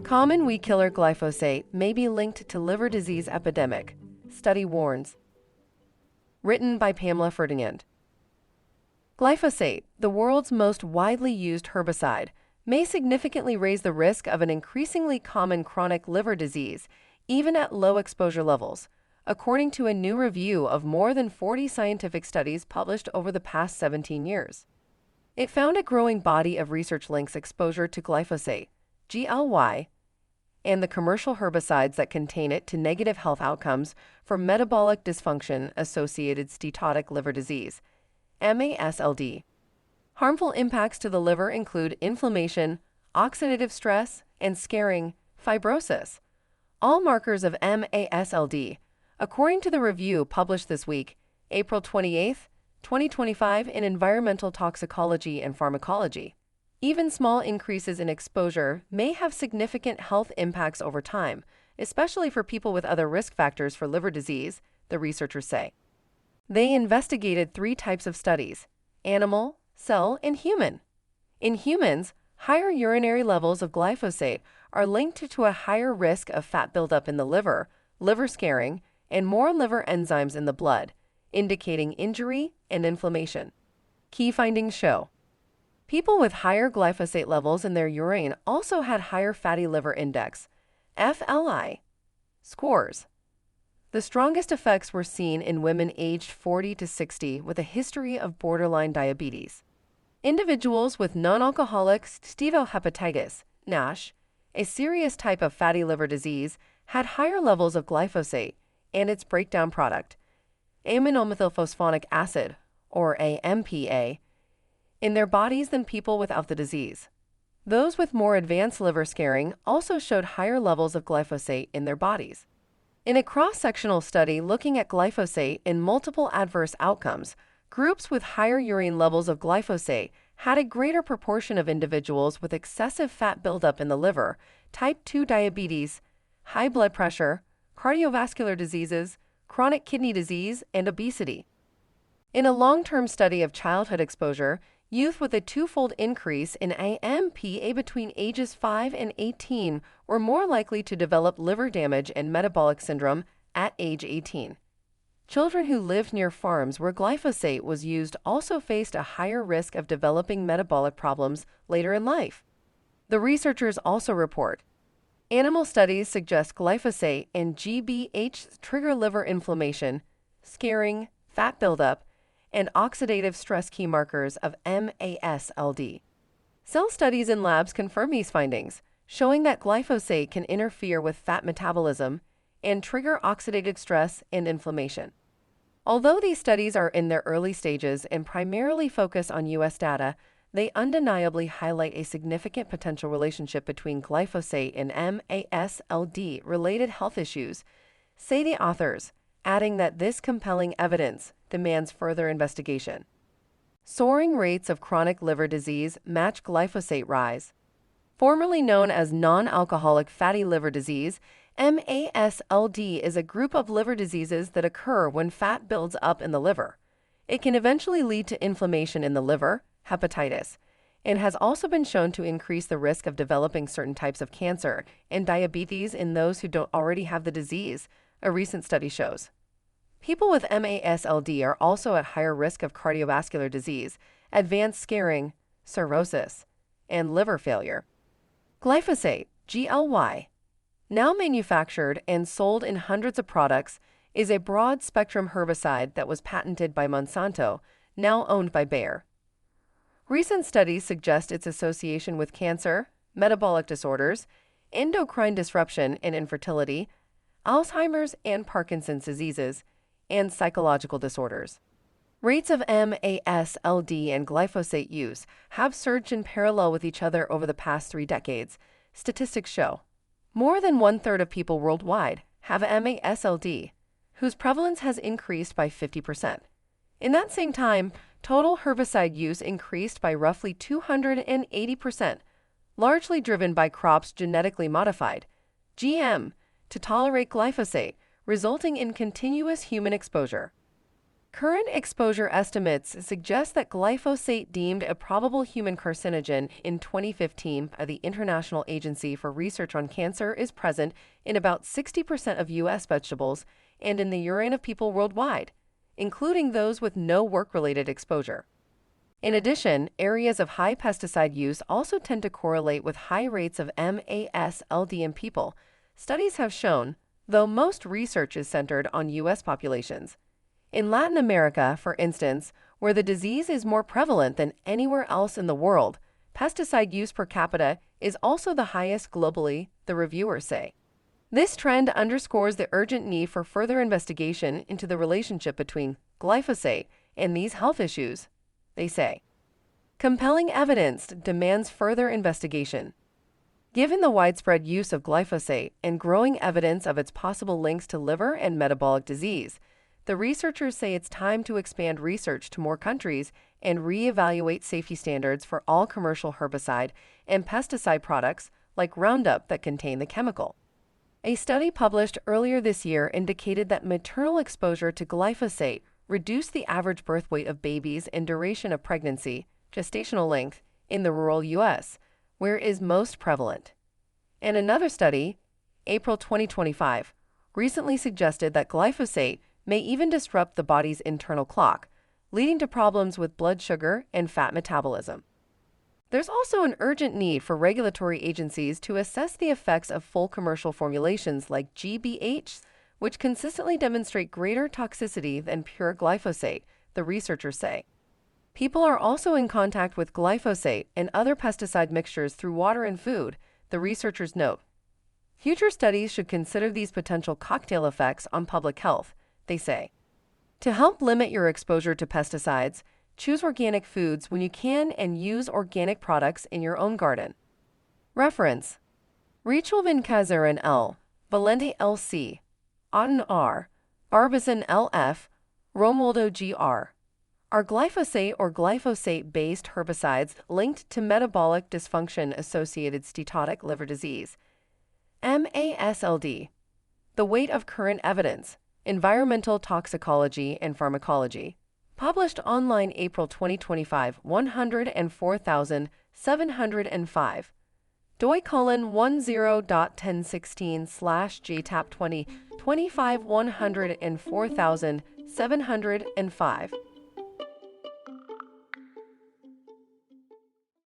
Common weed killer glyphosate may be linked to liver disease epidemic, study warns. Written by Pamela Ferdinand. Glyphosate, the world's most widely used herbicide, may significantly raise the risk of an increasingly common chronic liver disease, even at low exposure levels, according to a new review of more than 40 scientific studies published over the past 17 years. It found a growing body of research links exposure to glyphosate, GLY, and the commercial herbicides that contain it to negative health outcomes for metabolic dysfunction-associated steatotic liver disease, MASLD. Harmful impacts to the liver include inflammation, oxidative stress, and scarring, fibrosis, all markers of MASLD, according to the review published this week, April 28, 2025, in Environmental Toxicology and Pharmacology. Even small increases in exposure may have significant health impacts over time, especially for people with other risk factors for liver disease, the researchers say. They investigated 3 types of studies: animal, cell, and human. In humans, higher urinary levels of glyphosate are linked to a higher risk of fat buildup in the liver, liver scarring, and more liver enzymes in the blood, indicating injury and inflammation. Key findings show people with higher glyphosate levels in their urine also had higher fatty liver index, FLI, scores. The strongest effects were seen in women aged 40 to 60 with a history of borderline diabetes. Individuals with non-alcoholic steatohepatitis, NASH, a serious type of fatty liver disease, had higher levels of glyphosate and its breakdown product, aminomethylphosphonic acid, or AMPA, in their bodies than people without the disease. Those with more advanced liver scarring also showed higher levels of glyphosate in their bodies. In a cross-sectional study looking at glyphosate in multiple adverse outcomes, groups with higher urine levels of glyphosate had a greater proportion of individuals with excessive fat buildup in the liver, type 2 diabetes, high blood pressure, cardiovascular diseases, chronic kidney disease, and obesity. In a long-term study of childhood exposure, youth with a 2-fold increase in AMPA between ages 5 and 18 were more likely to develop liver damage and metabolic syndrome at age 18. Children who lived near farms where glyphosate was used also faced a higher risk of developing metabolic problems later in life. The researchers also report animal studies suggest glyphosate and GBH trigger liver inflammation, scarring, fat buildup, and oxidative stress, key markers of MASLD. Cell studies in labs confirm these findings, showing that glyphosate can interfere with fat metabolism and trigger oxidative stress and inflammation. Although these studies are in their early stages and primarily focus on U.S. data, they undeniably highlight a significant potential relationship between glyphosate and MASLD-related health issues, say the authors, adding that this compelling evidence demands further investigation. Soaring rates of chronic liver disease match glyphosate rise. Formerly known as non-alcoholic fatty liver disease, MASLD is a group of liver diseases that occur when fat builds up in the liver. It can eventually lead to inflammation in the liver, hepatitis, and has also been shown to increase the risk of developing certain types of cancer and diabetes in those who don't already have the disease, a recent study shows. People with MASLD are also at higher risk of cardiovascular disease, advanced scarring, cirrhosis, and liver failure. Glyphosate, GLY, now manufactured and sold in hundreds of products, is a broad-spectrum herbicide that was patented by Monsanto, now owned by Bayer. Recent studies suggest its association with cancer, metabolic disorders, endocrine disruption and infertility, Alzheimer's and Parkinson's diseases, and psychological disorders. Rates of MASLD and glyphosate use have surged in parallel with each other over the past 3 decades, statistics show. More than 1/3 of people worldwide have MASLD, whose prevalence has increased by 50%. In that same time, total herbicide use increased by roughly 280%, largely driven by crops genetically modified, GM, to tolerate glyphosate, resulting in continuous human exposure. Current exposure estimates suggest that glyphosate, deemed a probable human carcinogen in 2015 by the International Agency for Research on Cancer, is present in about 60% of U.S. vegetables and in the urine of people worldwide, including those with no work-related exposure. In addition, areas of high pesticide use also tend to correlate with high rates of MASLD in people, studies have shown, though most research is centered on U.S. populations. In Latin America, for instance, where the disease is more prevalent than anywhere else in the world, pesticide use per capita is also the highest globally, the reviewers say. This trend underscores the urgent need for further investigation into the relationship between glyphosate and these health issues, they say. Compelling evidence demands further investigation. Given the widespread use of glyphosate and growing evidence of its possible links to liver and metabolic disease, the researchers say it's time to expand research to more countries and reevaluate safety standards for all commercial herbicide and pesticide products like Roundup that contain the chemical. A study published earlier this year indicated that maternal exposure to glyphosate reduced the average birth weight of babies and duration of pregnancy, gestational length, in the rural U.S., where it is most prevalent. And another study, April 2025, recently suggested that glyphosate may even disrupt the body's internal clock, leading to problems with blood sugar and fat metabolism. There's also an urgent need for regulatory agencies to assess the effects of full commercial formulations like GBH, which consistently demonstrate greater toxicity than pure glyphosate, the researchers say. People are also in contact with glyphosate and other pesticide mixtures through water and food, the researchers note. Future studies should consider these potential cocktail effects on public health, they say. To help limit your exposure to pesticides, choose organic foods when you can and use organic products in your own garden. Reference: Richelvin Kazarin L., Valente L.C., Otten R., Barbizon L.F., Romualdo G.R. Are glyphosate or glyphosate-based herbicides linked to metabolic dysfunction-associated steatotic liver disease? MASLD. The weight of current evidence. Environmental Toxicology and Pharmacology. Published online April 2025, 104,705. doi: 10.1016/JTAP 2025 104,705.